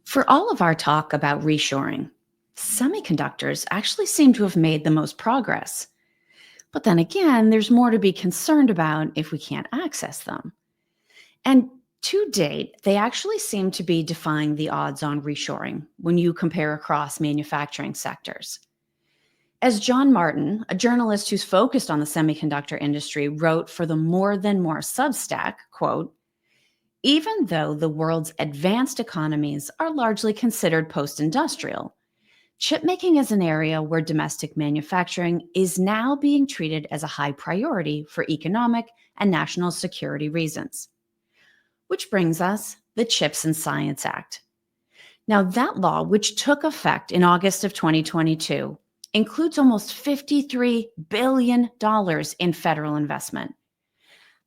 For all of our talk about reshoring, semiconductors actually seem to have made the most progress. But then again, there's more to be concerned about if we can't access them. And to date, they actually seem to be defying the odds on reshoring when you compare across manufacturing sectors. As John Martin, a journalist who's focused on the semiconductor industry, wrote for the More Than More Substack, quote, even though the world's advanced economies are largely considered post-industrial, chipmaking is an area where domestic manufacturing is now being treated as a high priority for economic and national security reasons. Which brings us the CHIPS and Science Act. Now, that law, which took effect in August of 2022, includes almost $53 billion in federal investment.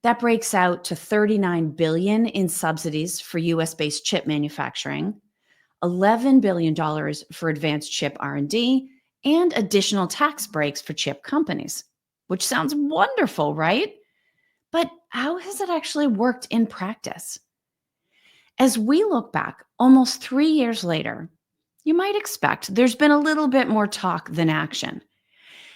That breaks out to $39 billion in subsidies for US-based chip manufacturing, $11 billion for advanced chip R&D, and additional tax breaks for chip companies, which sounds wonderful, right? But how has it actually worked in practice? As we look back almost 3 years later, you might expect there's been a little bit more talk than action.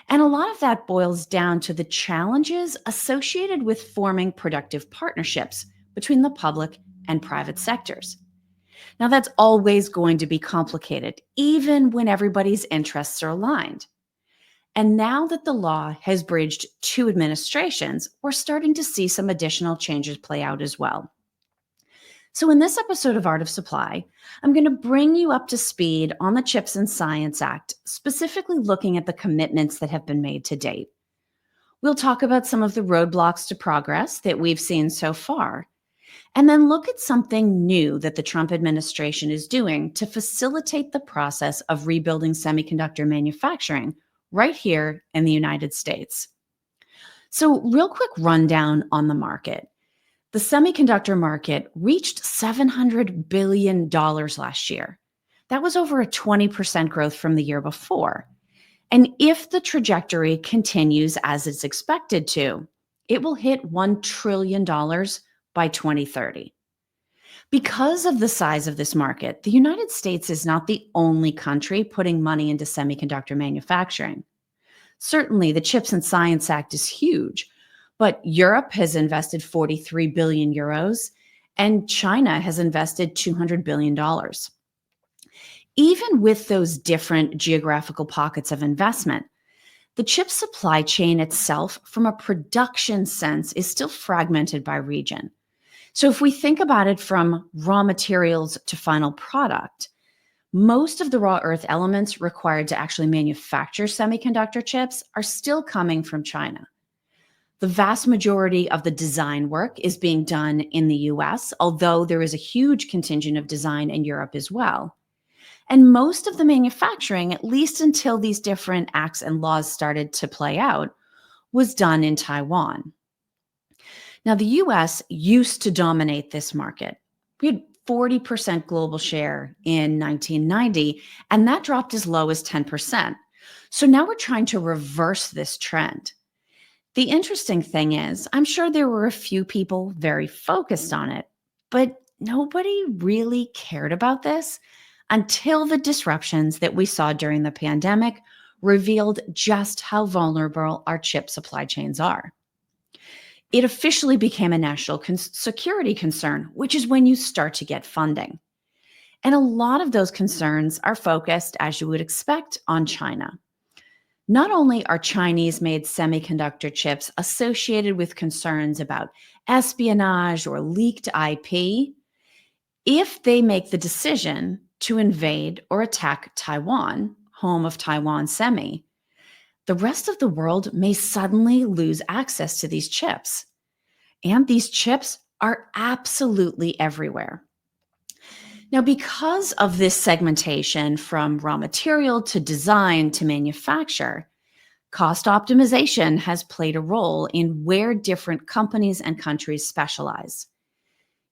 And a lot of that boils down to the challenges associated with forming productive partnerships between the public and private sectors. Now, that's always going to be complicated, even when everybody's interests are aligned. And now that the law has bridged two administrations, we're starting to see some additional changes play out as well. So in this episode of Art of Supply, I'm going to bring you up to speed on the CHIPS and Science Act, specifically looking at the commitments that have been made to date. We'll talk about some of the roadblocks to progress that we've seen so far, and then look at something new that the Trump administration is doing to facilitate the process of rebuilding semiconductor manufacturing right here in the United States. So, real quick rundown on the market. The semiconductor market reached $700 billion last year. That was over a 20% growth from the year before. And if the trajectory continues as it's expected to, it will hit $1 trillion by 2030. Because of the size of this market, the United States is not the only country putting money into semiconductor manufacturing. Certainly, the CHIPS and Science Act is huge, but Europe has invested 43 billion euros, and China has invested $200 billion. Even with those different geographical pockets of investment, the chip supply chain itself, from a production sense, is still fragmented by region. So if we think about it from raw materials to final product, most of the raw earth elements required to actually manufacture semiconductor chips are still coming from China. The vast majority of the design work is being done in the US, although there is a huge contingent of design in Europe as well. And most of the manufacturing, at least until these different acts and laws started to play out, was done in Taiwan. Now, the US used to dominate this market. We had 40% global share in 1990, and that dropped as low as 10%. So now we're trying to reverse this trend. The interesting thing is, I'm sure there were a few people very focused on it, but nobody really cared about this until the disruptions that we saw during the pandemic revealed just how vulnerable our chip supply chains are. It officially became a national security concern, which is when you start to get funding. And a lot of those concerns are focused, as you would expect, on China. Not only are Chinese-made semiconductor chips associated with concerns about espionage or leaked IP, if they make the decision to invade or attack Taiwan, home of Taiwan Semi, the rest of the world may suddenly lose access to these chips. And these chips are absolutely everywhere. Now, because of this segmentation from raw material to design to manufacture, cost optimization has played a role in where different companies and countries specialize.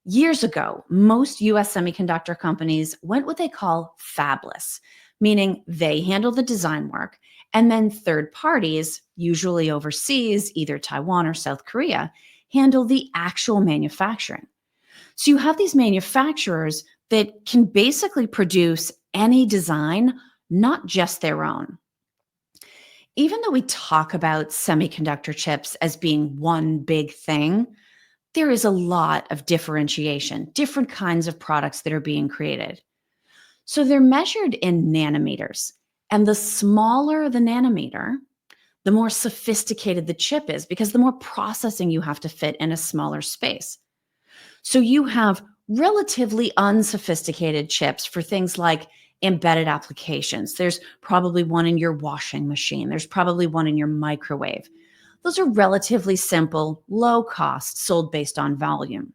Years ago, most US semiconductor companies went what they call fabless, meaning they handle the design work, and then third parties, usually overseas, either Taiwan or South Korea, handle the actual manufacturing. So you have these manufacturers, that can basically produce any design, not just their own. Even though we talk about semiconductor chips as being one big thing, there is a lot of differentiation, different kinds of products that are being created. So they're measured in nanometers. And the smaller the nanometer, the more sophisticated the chip is because the more processing you have to fit in a smaller space. So you have relatively unsophisticated chips for things like embedded applications. There's probably one in your washing machine, there's probably one in your microwave. Those are relatively simple, low cost, sold based on volume.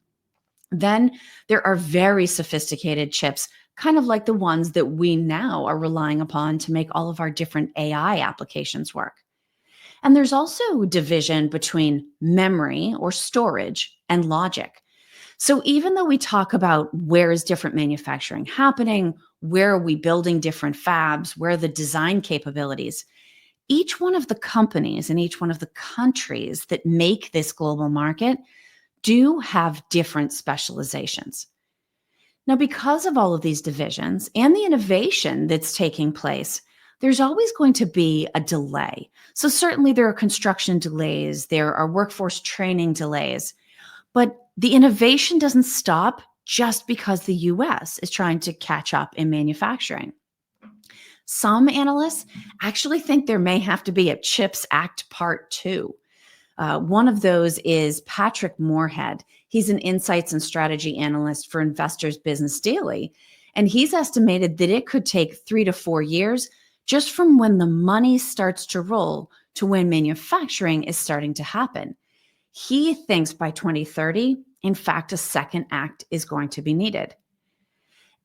Then there are very sophisticated chips, kind of like the ones that we now are relying upon to make all of our different AI applications work. And there's also division between memory or storage and logic. So even though we talk about where is different manufacturing happening, where are we building different fabs, where are the design capabilities, each one of the companies and each one of the countries that make this global market do have different specializations. Now, because of all of these divisions and the innovation that's taking place, there's always going to be a delay. So, certainly, there are construction delays, there are workforce training delays, but the innovation doesn't stop just because the US is trying to catch up in manufacturing. Some analysts actually think there may have to be a CHIPS Act Part 2. One of those is Patrick Moorhead. He's an insights and strategy analyst for Investors Business Daily. And he's estimated that it could take 3 to 4 years just from when the money starts to roll to when manufacturing is starting to happen. He thinks by 2030, in fact, a second act is going to be needed.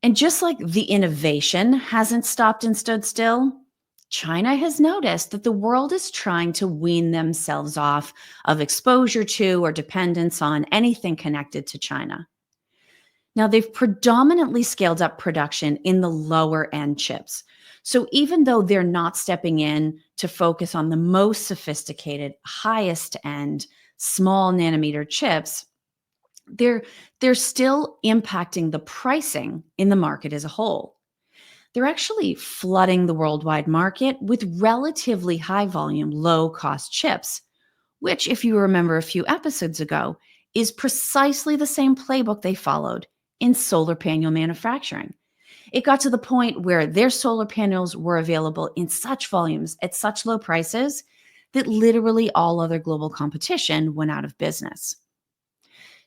And just like the innovation hasn't stopped and stood still, China has noticed that the world is trying to wean themselves off of exposure to or dependence on anything connected to China. Now, they've predominantly scaled up production in the lower end chips. So even though they're not stepping in to focus on the most sophisticated, highest end, small nanometer chips, they're still impacting the pricing in the market as a whole. They're actually flooding the worldwide market with relatively high volume, low cost chips, which, if you remember a few episodes ago, is precisely the same playbook they followed in solar panel manufacturing. It got to the point where their solar panels were available in such volumes at such low prices that literally all other global competition went out of business.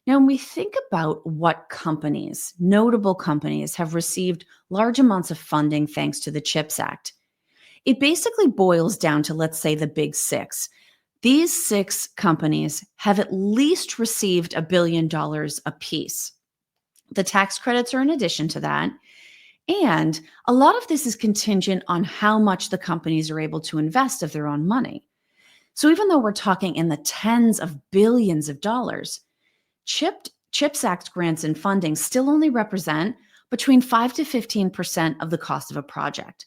Now, when we think about what companies, notable companies, have received large amounts of funding thanks to the CHIPS Act, it basically boils down to, let's say, the big six. These six companies have at least received $1 billion apiece. The tax credits are in addition to that. And a lot of this is contingent on how much the companies are able to invest of their own money. So even though we're talking in the tens of billions of dollars, CHIPS Act grants and funding still only represent between 5 to 15% of the cost of a project.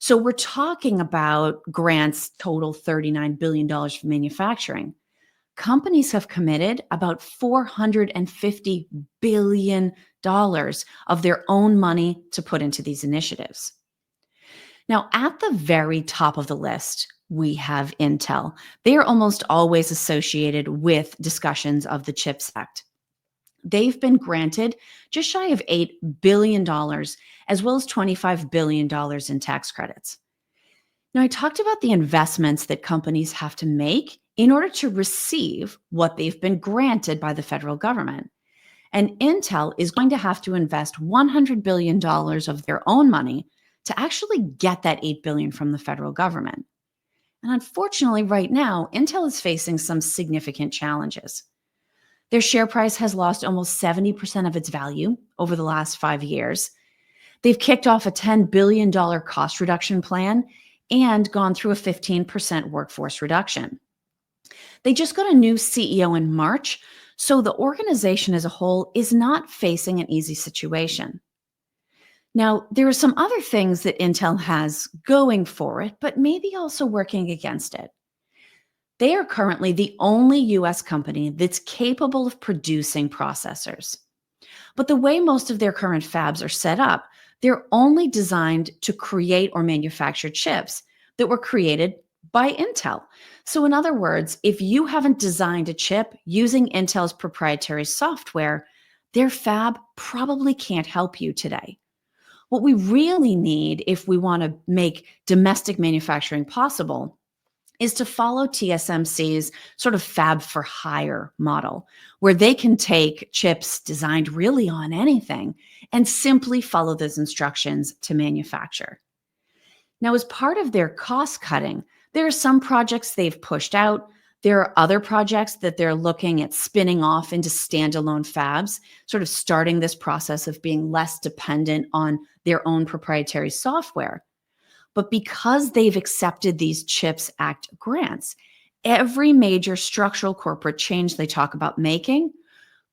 So we're talking about grants total $39 billion for manufacturing. Companies have committed about $450 billion of their own money to put into these initiatives. Now, at the very top of the list, we have Intel. They are almost always associated with discussions of the CHIPS Act. They've been granted just shy of $8 billion, as well as $25 billion in tax credits. Now, I talked about the investments that companies have to make in order to receive what they've been granted by the federal government. And Intel is going to have to invest $100 billion of their own money to actually get that $8 billion from the federal government. And unfortunately, right now, Intel is facing some significant challenges. Their share price has lost almost 70% of its value over the last 5 years. They've kicked off a $10 billion cost reduction plan and gone through a 15% workforce reduction. They just got a new CEO in March, so the organization as a whole is not facing an easy situation. Now, there are some other things that Intel has going for it, but maybe also working against it. They are currently the only US company that's capable of producing processors. But the way most of their current fabs are set up, they're only designed to create or manufacture chips that were created by Intel. So, in other words, if you haven't designed a chip using Intel's proprietary software, their fab probably can't help you today. What we really need if we want to make domestic manufacturing possible is to follow TSMC's sort of fab for hire model, where they can take chips designed really on anything and simply follow those instructions to manufacture. Now, as part of their cost cutting, there are some projects they've pushed out. There are other projects that they're looking at spinning off into standalone fabs, sort of starting this process of being less dependent on their own proprietary software. But because they've accepted these CHIPS Act grants, every major structural corporate change they talk about making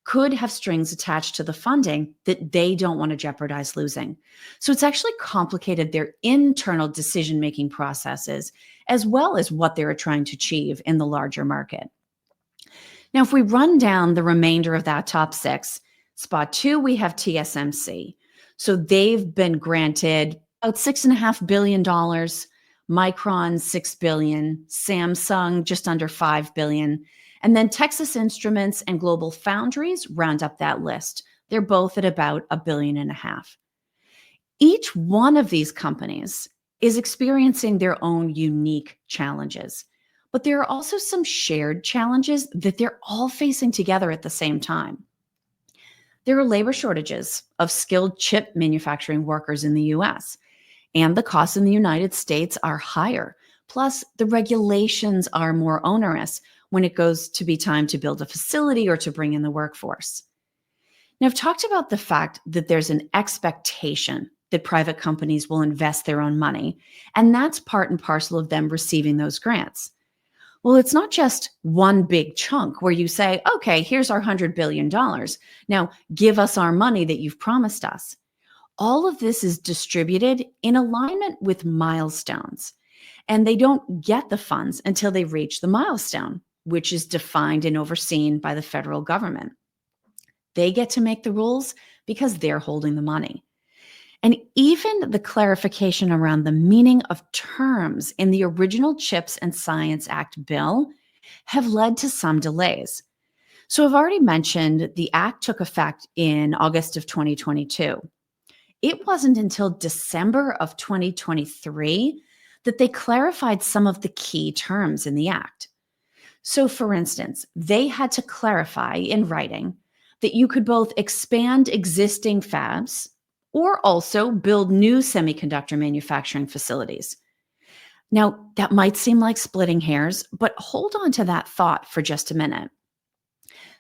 could have strings attached to the funding that they don't want to jeopardize losing. So it's actually complicated their internal decision-making processes as well as what they're trying to achieve in the larger market. Now, if we run down the remainder of that top six, spot two, we have TSMC. So they've been granted about $6.5 billion, Micron, $6 billion, Samsung, just under $5 billion. And then Texas Instruments and Global Foundries round up that list. They're both at about $1.5 billion. Each one of these companies is experiencing their own unique challenges, but there are also some shared challenges that they're all facing together at the same time. There are labor shortages of skilled chip manufacturing workers in the US, and the costs in the United States are higher. Plus, the regulations are more onerous when it goes to be time to build a facility or to bring in the workforce. Now, I've talked about the fact that there's an expectation that private companies will invest their own money, and that's part and parcel of them receiving those grants. Well, it's not just one big chunk where you say, okay, here's our $100 billion. Now, give us our money that you've promised us. All of this is distributed in alignment with milestones, and they don't get the funds until they reach the milestone, which is defined and overseen by the federal government. They get to make the rules because they're holding the money. And even the clarification around the meaning of terms in the original CHIPS and Science Act bill have led to some delays. So I've already mentioned the act took effect in August of 2022. It wasn't until December of 2023 that they clarified some of the key terms in the act. So for instance, they had to clarify in writing that you could both expand existing fabs or also build new semiconductor manufacturing facilities. Now, that might seem like splitting hairs, but hold on to that thought for just a minute.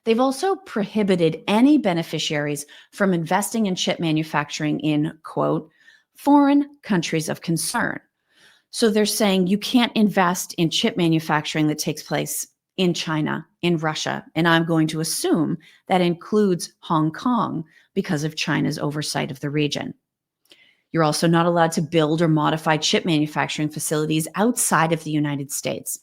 They've also prohibited any beneficiaries from investing in chip manufacturing in, quote, foreign countries of concern. So they're saying you can't invest in chip manufacturing that takes place in China, in Russia, and I'm going to assume that includes Hong Kong because of China's oversight of the region. You're also not allowed to build or modify chip manufacturing facilities outside of the United States.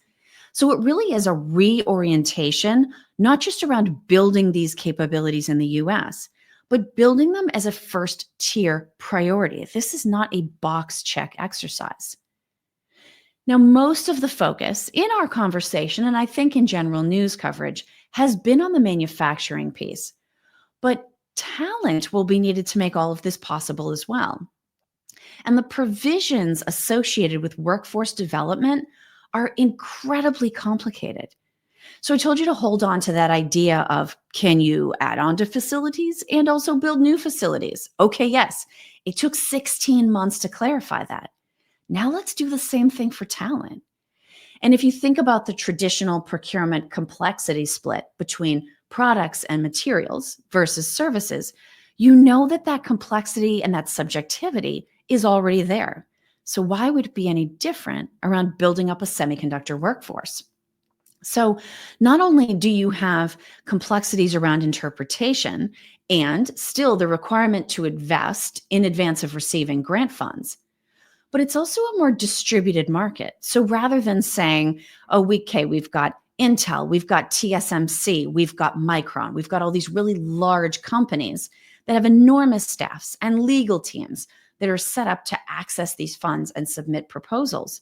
So it really is a reorientation, not just around building these capabilities in the US, but building them as a first-tier priority. This is not a box check exercise. Now, most of the focus in our conversation, and I think in general news coverage, has been on the manufacturing piece. But talent will be needed to make all of this possible as well. And the provisions associated with workforce development are incredibly complicated. So I told you to hold on to that idea of, can you add on to facilities and also build new facilities? Okay, yes. It took 16 months to clarify that. Now let's do the same thing for talent. And if you think about the traditional procurement complexity split between products and materials versus services, you know that that complexity and that subjectivity is already there. So why would it be any different around building up a semiconductor workforce? So not only do you have complexities around interpretation and still the requirement to invest in advance of receiving grant funds, but it's also a more distributed market. So rather than saying, oh, we've got Intel, we've got TSMC, we've got Micron, we've got all these really large companies that have enormous staffs and legal teams that are set up to access these funds and submit proposals.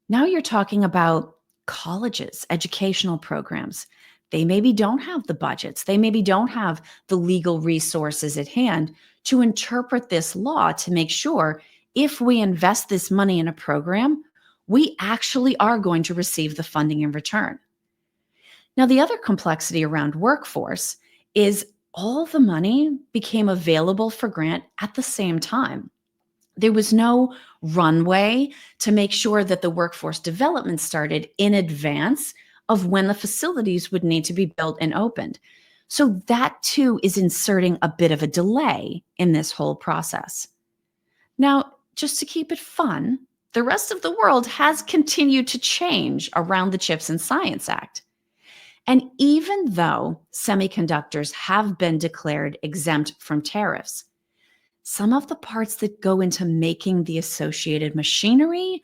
Now you're talking about colleges, educational programs. They maybe don't have the budgets. They maybe don't have the legal resources at hand to interpret this law to make sure if we invest this money in a program, we actually are going to receive the funding in return. Now, the other complexity around workforce is all the money became available for grant at the same time. There was no runway to make sure that the workforce development started in advance of when the facilities would need to be built and opened. So that too is inserting a bit of a delay in this whole process. Now, just to keep it fun, the rest of the world has continued to change around the CHIPS and Science Act. And even though semiconductors have been declared exempt from tariffs, some of the parts that go into making the associated machinery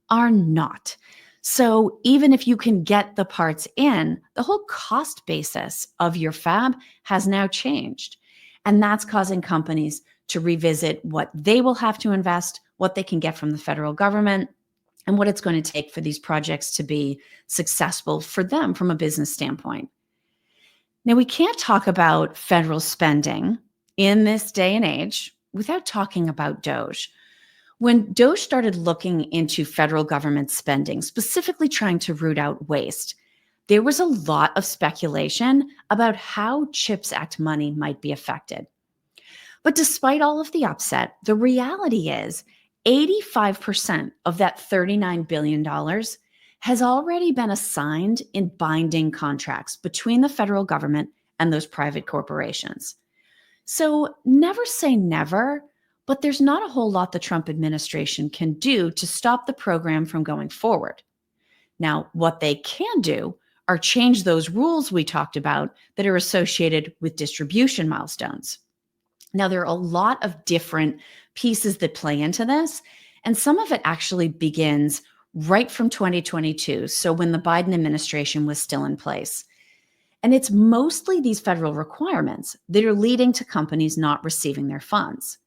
are not. So even if you can get the parts in, the whole cost basis of your fab has now changed. And that's causing companies to revisit what they will have to invest, what they can get from the federal government, and what it's going to take for these projects to be successful for them from a business standpoint. Now, we can't talk about federal spending in this day and age without talking about DOGE. When DOGE started looking into federal government spending, specifically trying to root out waste, there was a lot of speculation about how CHIPS Act money might be affected. But despite all of the upset, the reality is 85% of that $39 billion has already been assigned in binding contracts between the federal government and those private corporations. So never say never, but there's not a whole lot the Trump administration can do to stop the program from going forward. Now, what they can do are change those rules we talked about that are associated with distribution milestones. Now, there are a lot of different pieces that play into this, and some of it actually begins right from 2022, so when the Biden administration was still in place. And it's mostly these federal requirements that are leading to companies not receiving their funds.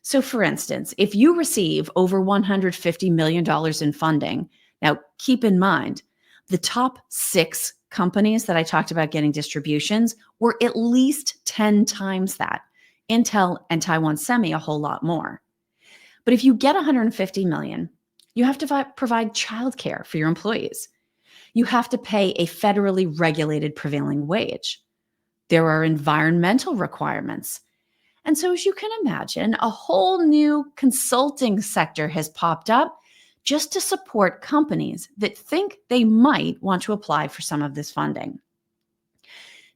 So for instance, if you receive over $150 million in funding, now keep in mind, the top 6 companies that I talked about getting distributions were at least 10 times that. Intel and Taiwan Semi a whole lot more. But if you get $150 million, you have to provide childcare for your employees. You have to pay a federally regulated prevailing wage. There are environmental requirements. And so as you can imagine, a whole new consulting sector has popped up just to support companies that think they might want to apply for some of this funding.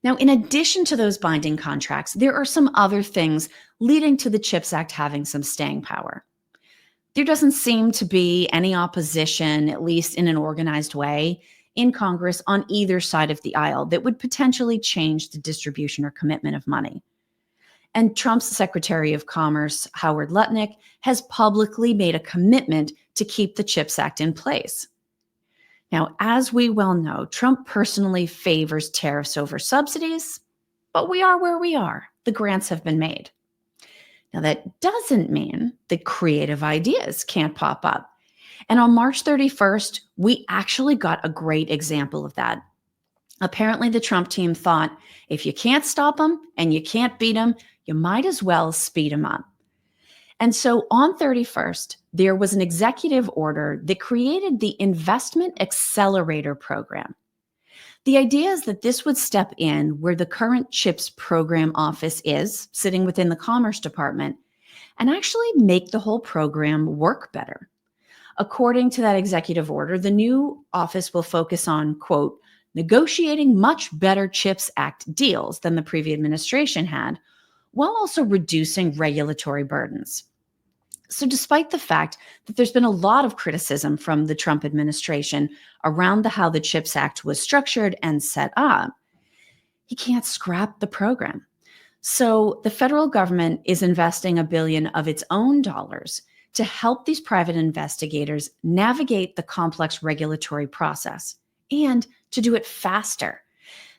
Now, in addition to those binding contracts, there are some other things leading to the CHIPS Act having some staying power. There doesn't seem to be any opposition, at least in an organized way, in Congress on either side of the aisle that would potentially change the distribution or commitment of money. And Trump's Secretary of Commerce, Howard Lutnick, has publicly made a commitment to keep the CHIPS Act in place. Now, as we well know, Trump personally favors tariffs over subsidies, but we are where we are. The grants have been made. Now, that doesn't mean that creative ideas can't pop up. And on March 31st, we actually got a great example of that. Apparently, the Trump team thought, if you can't stop them and you can't beat them, you might as well speed them up. And so on 31st, there was an executive order that created the Investment Accelerator Program. The idea is that this would step in where the current CHIPS program office is, sitting within the Commerce Department, and actually make the whole program work better. According to that executive order, the new office will focus on, quote, negotiating much better CHIPS Act deals than the previous administration had, while also reducing regulatory burdens. So despite the fact that there's been a lot of criticism from the Trump administration around how the CHIPS Act was structured and set up, he can't scrap the program. So the federal government is investing $1 billion of its own dollars to help these private investigators navigate the complex regulatory process. and to do it faster.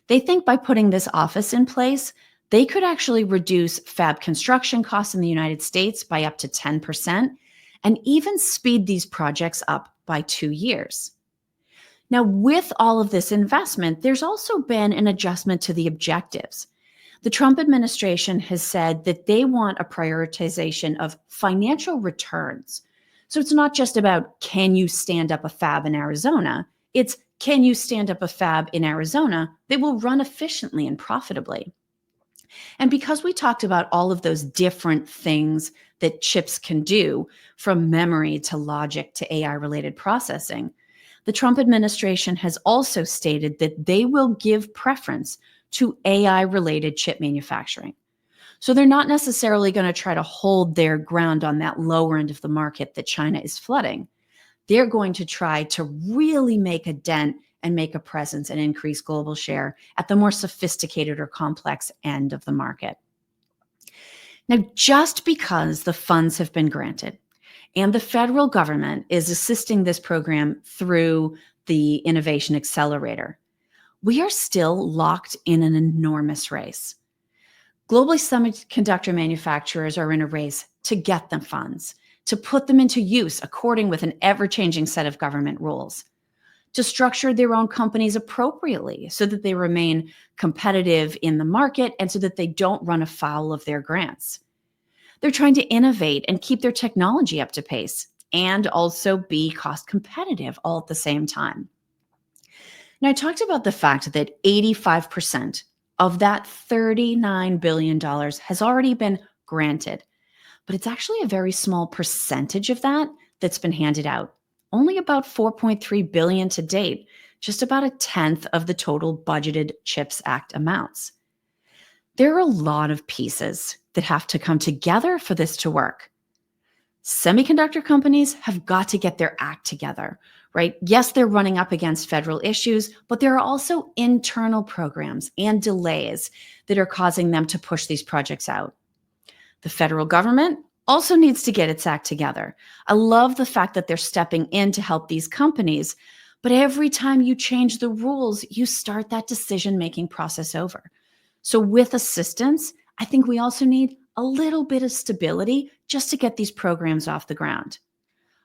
They think by putting this office in place, they could actually reduce fab construction costs in the United States by up to 10% and even speed these projects up by 2 years. Now, with all of this investment, there's also been an adjustment to the objectives. The Trump administration has said that they want a prioritization of financial returns. So it's not just about can you stand up a fab in Arizona? It's can you stand up a fab in Arizona that will run efficiently and profitably? And because we talked about all of those different things that chips can do, from memory to logic to AI related processing, the Trump administration has also stated that they will give preference to AI related chip manufacturing. So they're not necessarily going to try to hold their ground on that lower end of the market that China is flooding. They're going to try to really make a dent and make a presence and increase global share at the more sophisticated or complex end of the market. Now, just because the funds have been granted and the federal government is assisting this program through the Innovation Accelerator, we are still locked in an enormous race. Globally, semiconductor manufacturers are in a race to get the funds, to put them into use according with an ever-changing set of government rules, to structure their own companies appropriately so that they remain competitive in the market and so that they don't run afoul of their grants. They're trying to innovate and keep their technology up to pace and also be cost competitive all at the same time. Now, I talked about the fact that 85% of that $39 billion has already been granted, but it's actually a very small percentage of that that's been handed out. Only about $4.3 billion to date, just about a tenth of the total budgeted CHIPS Act amounts. There are a lot of pieces that have to come together for this to work. Semiconductor companies have got to get their act together, right? Yes, they're running up against federal issues, but there are also internal programs and delays that are causing them to push these projects out. The federal government also needs to get its act together. I love the fact that they're stepping in to help these companies, but every time you change the rules, you start that decision-making process over. So with assistance, I think we also need a little bit of stability just to get these programs off the ground.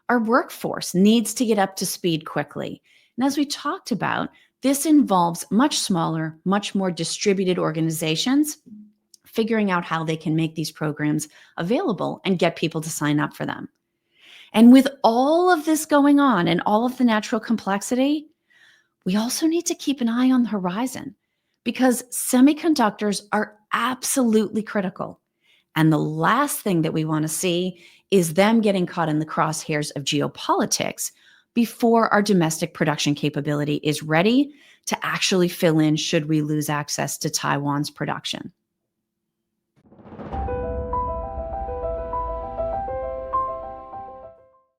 Our workforce needs to get up to speed quickly. And as we talked about, this involves much smaller, much more distributed organizations figuring out how they can make these programs available and get people to sign up for them. And with all of this going on and all of the natural complexity, we also need to keep an eye on the horizon because semiconductors are absolutely critical. And the last thing that we want to see is them getting caught in the crosshairs of geopolitics before our domestic production capability is ready to actually fill in should we lose access to Taiwan's production.